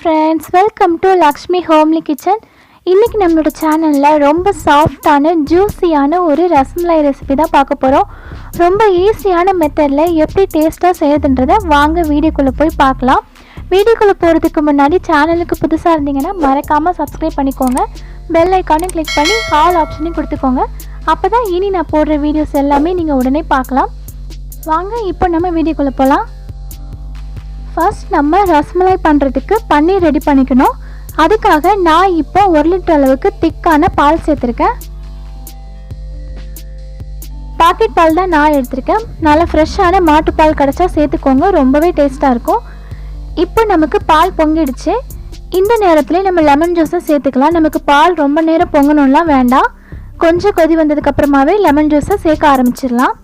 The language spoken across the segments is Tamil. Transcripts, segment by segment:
friends, welcome to Lakshmi homely kitchen. இன்னைக்கு நம்மளோட சேனல்ல ரொம்ப சாஃப்ட்டான ஜூஸியான ஒரு ரசமலை ரெசிபி தான் பார்க்க போறோம். ரொம்ப ஈஸியான மெத்தட்ல எப்படி டேஸ்டா செய்யறதுன்றதை வாங்க வீடியோக்குள்ள போய் பார்க்கலாம். வீடியோக்குள்ள போறதுக்கு முன்னாடி சேனலுக்கு புதுசா இருந்தீங்கன்னா மறக்காம சப்ஸ்கிரைப் பண்ணிக்கோங்க. பெல் ஐகானை கிளிக் பண்ணி ஆல் ஆப்ஷனையும் கொடுத்துக்கோங்க. அப்பதான் இனி நான் போடுற வீடியோஸ் எல்லாமே நீங்க உடனே பார்க்கலாம். வாங்க இப்போ நம்ம வீடியோக்குள்ள போலாம். ஃபர்ஸ்ட் நம்ம ரசமலை பண்ணுறதுக்கு பன்னீர் ரெடி பண்ணிக்கணும். அதுக்காக நான் இப்போ 1 லிட்டர் அளவுக்கு திக்கான பால் சேர்த்துருக்கேன். பாக்கெட் பால் தான் நான் எடுத்திருக்கேன். நல்லா ஃப்ரெஷ்ஷான மாட்டுப்பால் கிடச்சா சேர்த்துக்கோங்க, ரொம்பவே டேஸ்ட்டாக இருக்கும். இப்போ நமக்கு பால் பொங்கிடுச்சு. இந்த நேரத்துலேயே நம்ம லெமன் ஜூஸை சேர்த்துக்கலாம். நமக்கு பால் ரொம்ப நேரம் பொங்கணும்லாம் வேண்டாம். கொஞ்சம் கொதி வந்ததுக்கப்புறமாவே லெமன் ஜூஸை சேர்க்க ஆரம்பிச்சிடலாம்.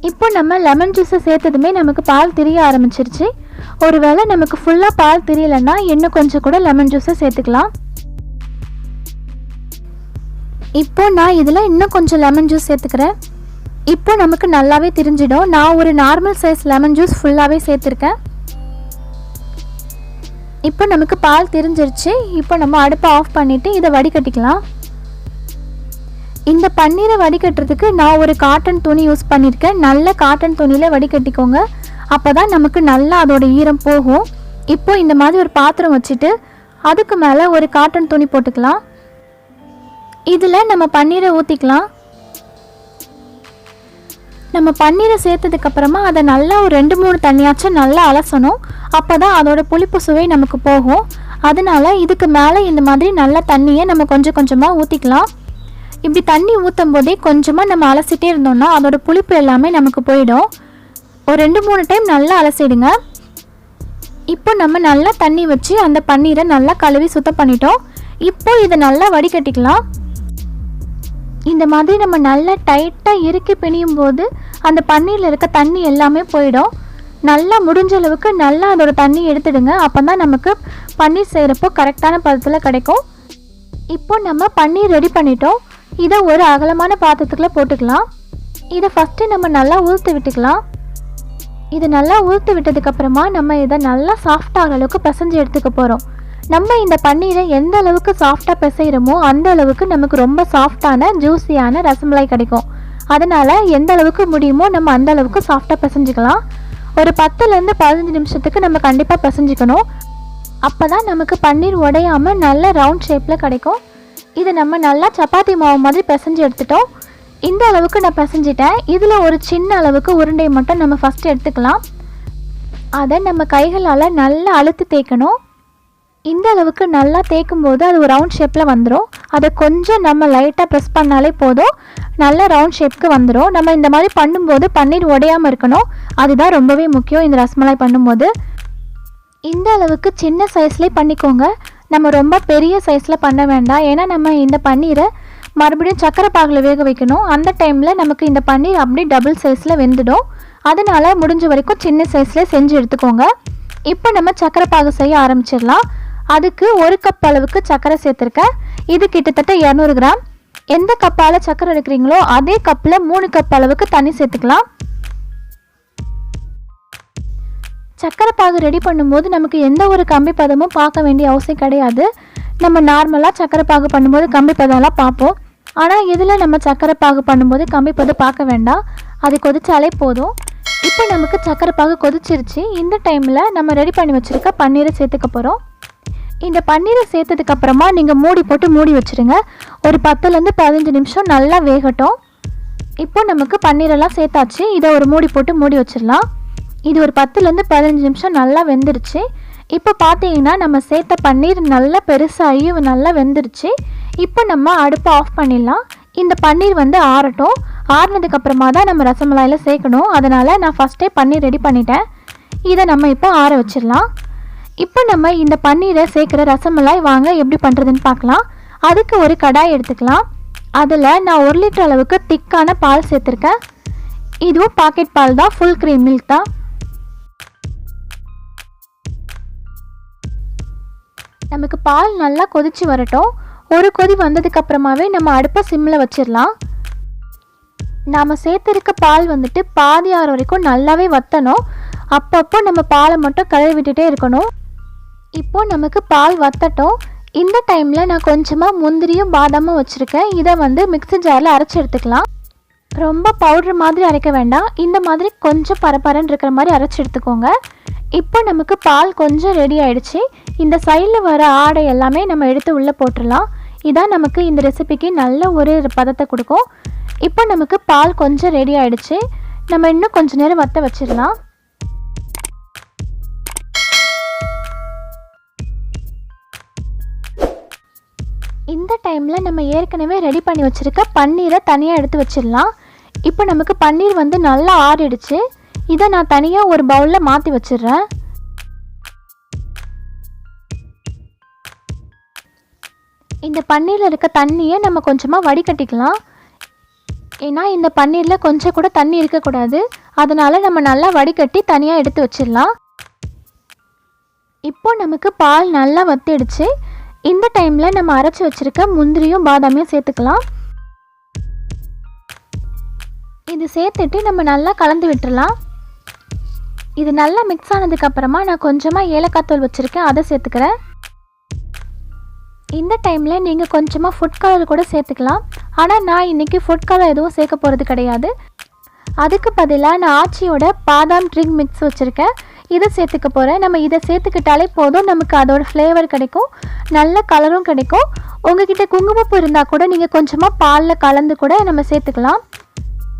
இப்போ நம்ம லெமன் ஜூஸை சேர்த்ததுமே நமக்கு பால் திரிய ஆரம்பிச்சிருச்சு. ஒருவேளை நமக்கு ஃபுல்லாக பால் தெரியலன்னா இன்னும் கொஞ்சம் கூட லெமன் ஜூஸை சேர்த்துக்கலாம். இப்போ நான் இதில் இன்னும் கொஞ்சம் லெமன் ஜூஸ் சேர்த்துக்கிறேன். இப்போ நமக்கு நல்லாவே தெரிஞ்சிடும். நான் ஒரு நார்மல் சைஸ் லெமன் ஜூஸ் ஃபுல்லாகவே சேர்த்துருக்கேன். இப்போ நமக்கு பால் தெரிஞ்சிருச்சு. இப்போ நம்ம அடுப்பை ஆஃப் பண்ணிவிட்டு இதை வடிகட்டிக்கலாம். இந்த பன்னீரை வடிகட்டுறதுக்கு நான் ஒரு காட்டன் துணி யூஸ் பண்ணியிருக்கேன். நல்ல காட்டன் துணியில் வடிகட்டிக்கோங்க, அப்போ தான் நமக்கு நல்லா அதோட ஈரம் போகும். இப்போ இந்த மாதிரி ஒரு பாத்திரம் வச்சுட்டு அதுக்கு மேலே ஒரு காட்டன் துணி போட்டுக்கலாம். இதில் நம்ம பன்னீரை ஊற்றிக்கலாம். நம்ம பன்னீரை சேர்த்ததுக்கப்புறமா அதை நல்லா ஒரு 2-3 தண்ணியாச்சும் நல்லா அலசணும். அப்போ தான் அதோட புளிப்பு சுவை நமக்கு போகும். அதனால இதுக்கு மேலே இந்த மாதிரி நல்ல தண்ணியை நம்ம கொஞ்சம் கொஞ்சமாக ஊற்றிக்கலாம். இப்படி தண்ணி ஊற்றும் போதே கொஞ்சமாக நம்ம அலசிட்டே இருந்தோம்னா அதோட புளிப்பு எல்லாமே நமக்கு போயிடும். ஒரு 2-3 டைம் நல்லா அலசிடுங்க. இப்போ நம்ம நல்லா தண்ணி வச்சு அந்த பன்னீரை நல்லா கழுவி சுத்தம் பண்ணிட்டோம். இப்போ இதை நல்லா வடிகட்டிக்கலாம். இந்த மாதிரி நம்ம நல்லா டைட்டாக இறுக்கி பிணியும் போது அந்த பன்னீரில் இருக்க தண்ணி எல்லாமே போயிடும். நல்லா முடிஞ்ச அளவுக்கு நல்லா அதோட தண்ணி எடுத்துடுங்க. அப்போ தான் நமக்கு பன்னீர் செய்கிறப்போ கரெக்டான பதத்தில் கிடைக்கும். இப்போ நம்ம பன்னீர் ரெடி பண்ணிட்டோம். இதை ஒரு அகலமான பாத்திரத்துக்குள்ள போட்டுக்கலாம். இதை ஃபஸ்ட்டு நம்ம நல்லா ஊற்றி விட்டுக்கலாம். இது நல்லா ஊற்றி விட்டதுக்கப்புறமா நம்ம இதை நல்லா சாஃப்டாகிற அளவுக்கு பிசைஞ்சு எடுத்துக்க போகிறோம். நம்ம இந்த பன்னீரை எந்த அளவுக்கு சாஃப்டாக பிசைகிறோமோ அந்த அளவுக்கு நமக்கு ரொம்ப சாஃப்டான ஜூஸியான ரசமலை கிடைக்கும். அதனால் எந்த அளவுக்கு முடியுமோ நம்ம அந்த அளவுக்கு சாஃப்டாக பிசைஞ்சிக்கலாம். ஒரு 10லேருந்து 15 நிமிஷத்துக்கு நம்ம கண்டிப்பாக பிசைஞ்சிக்கணும். அப்போ தான் நமக்கு பன்னீர் உடையாமல் நல்ல ரவுண்ட் ஷேப்பில் கிடைக்கும். இதை நம்ம நல்லா சப்பாத்தி மாவு மாதிரி பிசைஞ்சு எடுத்துட்டோம். இந்த அளவுக்கு நான் பிசைஞ்சிட்டேன். இதில் ஒரு சின்ன அளவுக்கு உருண்டையை மட்டும் நம்ம ஃபஸ்ட்டு எடுத்துக்கலாம். அதை நம்ம கைகளால் நல்லா அழுத்தி தேய்க்கணும். இந்த அளவுக்கு நல்லா தேய்க்கும் போது அது ஒரு ரவுண்ட் ஷேப்பில் வந்துடும். அதை கொஞ்சம் நம்ம லைட்டாக ப்ரெஸ் பண்ணாலே போதும், நல்ல ரவுண்ட் ஷேப்புக்கு வந்துடும். நம்ம இந்த மாதிரி பண்ணும்போது பன்னீர் உடையாமல் இருக்கணும், அதுதான் ரொம்பவே முக்கியம் இந்த ரசமலாய் பண்ணும்போது. இந்த அளவுக்கு சின்ன சைஸ்லேயே பண்ணிக்கோங்க. நம்ம ரொம்ப பெரிய சைஸில் பண்ண வேண்டாம். ஏன்னா நம்ம இந்த பன்னீரை மறுபடியும் சக்கரை பாகில் வேக வைக்கணும். அந்த டைமில் நமக்கு இந்த பன்னீர் அப்படியே டபுள் சைஸில் வெந்துடும். அதனால் முடிஞ்ச வரைக்கும் சின்ன சைஸில் செஞ்சு எடுத்துக்கோங்க. இப்போ நம்ம சக்கரை பாகு செய்ய ஆரம்பிச்சிடலாம். அதுக்கு 1 கப் அளவுக்கு சக்கரை சேர்த்துருக்கேன். இது கிட்டத்தட்ட 200 கிராம். எந்த கப்பால் சக்கரை எடுக்கிறீங்களோ அதே கப்பில் 3 கப் அளவுக்கு தண்ணி சேர்த்துக்கலாம். சக்கரை பாகு ரெடி பண்ணும்போது நமக்கு எந்த ஒரு கம்பி பதமும் பார்க்க வேண்டிய அவசியம் கிடையாது. நம்ம நார்மலாக சக்கரை பாகு பண்ணும்போது கம்பி பதம்லாம் பார்ப்போம். ஆனால் இதில் நம்ம சக்கரை பாகு பண்ணும்போது கம்பி பதம் பார்க்க வேண்டாம், அது கொதிச்சாலே போதும். இப்போ நமக்கு சக்கரை பாகு கொதிச்சிருச்சு. இந்த டைமில் நம்ம ரெடி பண்ணி வச்சுருக்க பன்னீரை சேர்த்துக்க போகிறோம். இந்த பன்னீரை சேர்த்ததுக்கப்புறமா நீங்கள் மூடி போட்டு மூடி வச்சுருங்க. ஒரு 10லேருந்து 15 நிமிஷம் நல்லா வேகட்டும். இப்போ நமக்கு பன்னீரெல்லாம் சேர்த்தாச்சு. இதை ஒரு மூடி போட்டு மூடி வச்சிடலாம். இது ஒரு 10லேருந்து 15 நிமிஷம் நல்லா வெந்துருச்சு. இப்போ பார்த்தீங்கன்னா நம்ம சேர்த்த பன்னீர் நல்லா பெருசாகி நல்லா வெந்துருச்சு. இப்போ நம்ம அடுப்பை ஆஃப் பண்ணிடலாம். இந்த பன்னீர் ஆறட்டும். ஆறினதுக்கப்புறமா தான் நம்ம ரசமலாயில் சேர்க்கணும். அதனால் நான் ஃபஸ்ட்டே பன்னீர் ரெடி பண்ணிட்டேன். இதை நம்ம இப்போ ஆற வச்சிடலாம். இப்போ நம்ம இந்த பன்னீரை சேர்க்குற ரசமலாய் வாங்க எப்படி பண்ணுறதுன்னு பார்க்கலாம். அதுக்கு ஒரு கடாய் எடுத்துக்கலாம். அதில் நான் 1 லிட்டர் அளவுக்கு திக்கான பால் சேர்த்துருக்கேன். இதுவும் பாக்கெட் பால் தான், ஃபுல் க்ரீம் மில்க் தான். நமக்கு பால் நல்லா கொதிச்சு வரட்டும். ஒரு கொதி வந்ததுக்கப்புறமாவே நம்ம அடுப்பை சிம்மில் வச்சிடலாம். நாம் சேர்த்துருக்க பால் பாதி ஆறு வரைக்கும் நல்லாவே வற்றணும். அப்பப்போ நம்ம பாலை மட்டும் கழுவி விட்டுட்டே இருக்கணும். இப்போ நமக்கு பால் வத்தட்டும். இந்த டைமில் நான் கொஞ்சமாக முந்திரியும் பாதாமும் வச்சுருக்கேன். இதை வந்து மிக்ஸி ஜாரில் அரைச்சி எடுத்துக்கலாம். ரொம்ப பவுட்ரு மாதிரி அரைக்க வேண்டாம். இந்த மாதிரி கொஞ்சம் பரபரன்னு இருக்கிற மாதிரி அரைச்சி எடுத்துக்கோங்க. இப்போ நமக்கு பால் கொஞ்சம் ரெடி ஆகிடுச்சு. இந்த சைடில் வர ஆடை எல்லாமே நம்ம எடுத்து உள்ளே போட்டுடலாம். இதான் நமக்கு இந்த ரெசிபிக்கு நல்ல ஒரு பதத்தை கொடுக்கும். இப்போ நமக்கு பால் கொஞ்சம் ரெடி ஆகிடுச்சு. நம்ம இன்னும் கொஞ்சம் நேரம் வற்ற வச்சிடலாம். இந்த டைமில் நம்ம ஏற்கனவே ரெடி பண்ணி வச்சுருக்க பன்னீரை தனியாக எடுத்து வச்சிடலாம். இப்போ நமக்கு பன்னீர் வந்து நல்லா ஆறிடுச்சு. இதை நான் தனியாக ஒரு பவுலில் மாற்றி வச்சிடுறேன். இந்த பன்னீரில் இருக்க தண்ணியை நம்ம கொஞ்சமாக வடிகட்டிக்கலாம். ஏன்னா இந்த பன்னீரில் கொஞ்சம் கூட தண்ணி இருக்கக்கூடாது. அதனால் நம்ம நல்லா வடிகட்டி தனியாக எடுத்து வச்சிடலாம். இப்போ நமக்கு பால் நல்லா வத்திடுச்சு. இந்த டைமில் நம்ம அரைச்சி வச்சுருக்க முந்திரியும் பாதாமையும் சேர்த்துக்கலாம். இது சேர்த்துட்டு நம்ம நல்லா கலந்து விட்டுடலாம். இது நல்லா மிக்ஸ் ஆனதுக்கப்புறமா நான் கொஞ்சமாக ஏலக்காய் தூள் வச்சுருக்கேன், அதை சேர்த்துக்கிறேன். இந்த டைமில் நீங்கள் கொஞ்சமாக ஃபுட் கலர் கூட சேர்த்துக்கலாம். ஆனால் நான் இன்றைக்கி ஃபுட் கலர் எதுவும் சேர்க்க போகிறது கிடையாது. அதுக்கு பதிலாக நான் ஆச்சியோட பாதாம் ட்ரிங்க் மிக்ஸ் வச்சுருக்கேன், இதை சேர்த்துக்க போகிறேன். நம்ம இதை சேர்த்துக்கிட்டாலே போதும், நமக்கு அதோட ஃப்ளேவர் கிடைக்கும், நல்ல கலரும் கிடைக்கும். உங்ககிட்ட குங்குமப்பூ இருந்தால் கூட நீங்கள் கொஞ்சமாக பாலில் கலந்து கூட நம்ம சேர்த்துக்கலாம்.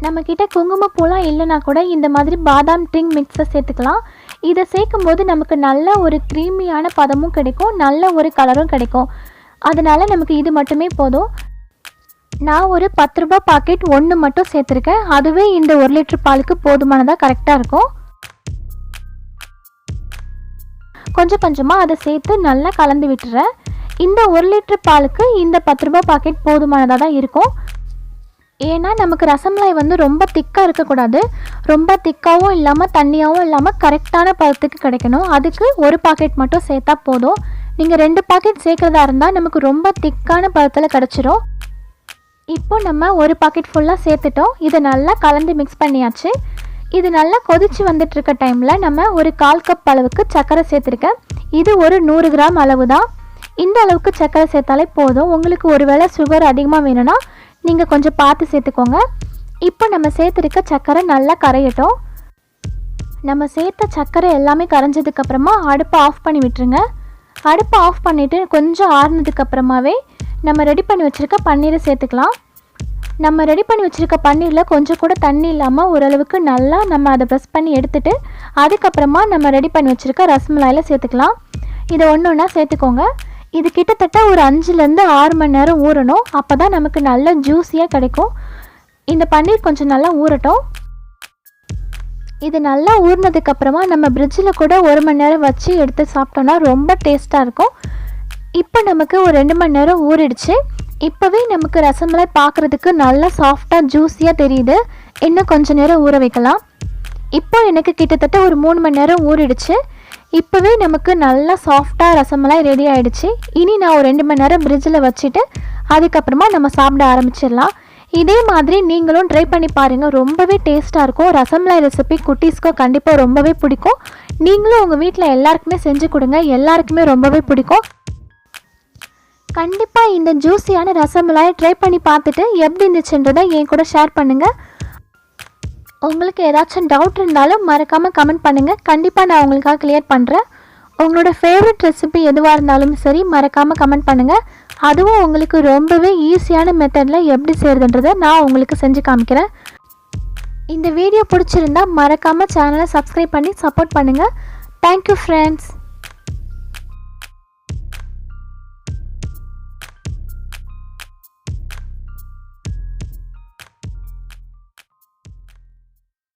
நம்மக்கிட்ட குங்குமப்பூலாம் இல்லைனா கூட இந்த மாதிரி பாதாம் ட்ரிங்க் மிக்ஸை சேர்த்துக்கலாம். இதை சேர்க்கும் போது நமக்கு நல்ல ஒரு க்ரீமியான பதமும் கிடைக்கும், நல்ல ஒரு கலரும் கிடைக்கும். அதனால் நமக்கு இது மட்டுமே போதும். நான் ஒரு 10 ரூபாய் பாக்கெட் ஒன்று மட்டும் சேர்த்துருக்கேன். அதுவே இந்த 1 லிட்டர் பாலுக்கு போதுமானதாக கரெக்டாக இருக்கும். கொஞ்சம் கொஞ்சமாக அதை சேர்த்து நல்லா கலந்து விட்டுறேன். இந்த 1 லிட்டர் பாலுக்கு இந்த 10 ரூபாய் பாக்கெட் போதுமானதாக தான் இருக்கும். ஏன்னா நமக்கு ரசமலாய் வந்து ரொம்ப திக்காக இருக்கக்கூடாது, ரொம்ப திக்காகவும் இல்லாமல் தண்ணியாகவும் இல்லாமல் கரெக்டான பதத்துக்கு கிடைக்கணும். அதுக்கு ஒரு பாக்கெட் மட்டும் சேர்த்தா போதும். நீங்கள் 2 பாக்கெட் சேர்க்குறதா இருந்தால் நமக்கு ரொம்ப திக்கான பதத்தில் கிடச்சிரும். இப்போ நம்ம ஒரு பாக்கெட் ஃபுல்லாக சேர்த்துட்டோம். இதை நல்லா கலந்து மிக்ஸ் பண்ணியாச்சு. இது நல்லா கொதித்து வந்துட்டுருக்க டைமில் நம்ம ஒரு 1/4 கப் அளவுக்கு சர்க்கரை சேர்த்துருக்கேன். இது ஒரு 100 கிராம் அளவு தான். இந்த அளவுக்கு சர்க்கரை சேர்த்தாலே போதும். உங்களுக்கு ஒரு வேளை சுகர் அதிகமாக வேணும்னா நீங்கள் கொஞ்சம் பார்த்து சேர்த்துக்கோங்க. இப்போ நம்ம சேர்த்துருக்க சர்க்கரை நல்லா கரையட்டும். நம்ம சேர்த்த சர்க்கரை எல்லாமே கரைஞ்சதுக்கப்புறமா அடுப்பை ஆஃப் பண்ணி விட்டுருங்க. அடுப்பை ஆஃப் பண்ணிவிட்டு கொஞ்சம் ஆறுனதுக்கப்புறமாவே நம்ம ரெடி பண்ணி வச்சுருக்க பன்னீரை சேர்த்துக்கலாம். நம்ம ரெடி பண்ணி வச்சுருக்க பன்னீரில் கொஞ்சம் கூட தண்ணி இல்லாமல் ஓரளவுக்கு நல்லா நம்ம அதை ப்ரெஸ் பண்ணி எடுத்துகிட்டு அதுக்கப்புறமா நம்ம ரெடி பண்ணி வச்சுருக்க ரசமலாயில் சேர்த்துக்கலாம். இதை ஒன்று ஒன்றா சேர்த்துக்கோங்க. இது கிட்டத்தட்ட ஒரு 5லேருந்து 6 மணி நேரம் ஊறணும். அப்போ தான் நமக்கு நல்ல ஜூஸியாக கிடைக்கும். இந்த பன்னீர் கொஞ்சம் நல்லா ஊறட்டும். இது நல்லா ஊறினதுக்கப்புறமா நம்ம ஃப்ரிட்ஜில் கூட 1 மணி நேரம் வச்சு எடுத்து சாப்பிட்டோன்னா ரொம்ப டேஸ்ட்டாக இருக்கும். இப்போ நமக்கு ஒரு 2 மணி நேரம் ஊறிடுச்சு. இப்போவே நமக்கு ரசமலாய் பார்க்குறதுக்கு நல்லா சாஃப்டாக ஜூஸியாக தெரியுது. இன்னும் கொஞ்சம் நேரம் ஊற வைக்கலாம். இப்போ எனக்கு கிட்டத்தட்ட ஒரு 3 மணி நேரம் ஊறிடுச்சு. இப்போவே நமக்கு நல்லா சாஃப்டாக ரசமலாய் ரெடி ஆகிடுச்சு. இனி நான் ஒரு 2 மணி நேரம் ஃப்ரிட்ஜில் வச்சுட்டு அதுக்கப்புறமா நம்ம சாப்பிட ஆரம்பிச்சிடலாம். இதே மாதிரி நீங்களும் ட்ரை பண்ணி பாருங்கள், ரொம்பவே டேஸ்ட்டாக இருக்கும். ரசமலாய் ரெசிபி குட்டீஸ்க்கு கண்டிப்பாக ரொம்பவே பிடிக்கும். நீங்களும் உங்கள் வீட்டில் எல்லாருக்குமே செஞ்சு கொடுங்க, எல்லாருக்குமே ரொம்பவே பிடிக்கும். கண்டிப்பாக இந்த ஜூஸியான ரசமலாயை ட்ரை பண்ணி பார்த்துட்டு எப்படி இருந்துச்சுன்றதை என் கூட ஷேர் பண்ணுங்கள். உங்களுக்கு ஏதாச்சும் டவுட் இருந்தாலும் மறக்காமல் கமெண்ட் பண்ணுங்கள். கண்டிப்பாக நான் உங்களுக்காக கிளியர் பண்ணுறேன். உங்களோட ஃபேவரட் ரெசிபி எதுவாக இருந்தாலும் சரி மறக்காமல் கமெண்ட் பண்ணுங்கள். அதுவும் உங்களுக்கு ரொம்பவே ஈஸியான மெத்தடில் எப்படி செய்கிறதுன்றதை நான் உங்களுக்கு செஞ்சு காமிக்கிறேன். இந்த வீடியோ பிடிச்சிருந்தா மறக்காமல் சேனலை சப்ஸ்கிரைப் பண்ணி சப்போர்ட் பண்ணுங்கள். Thank you friends.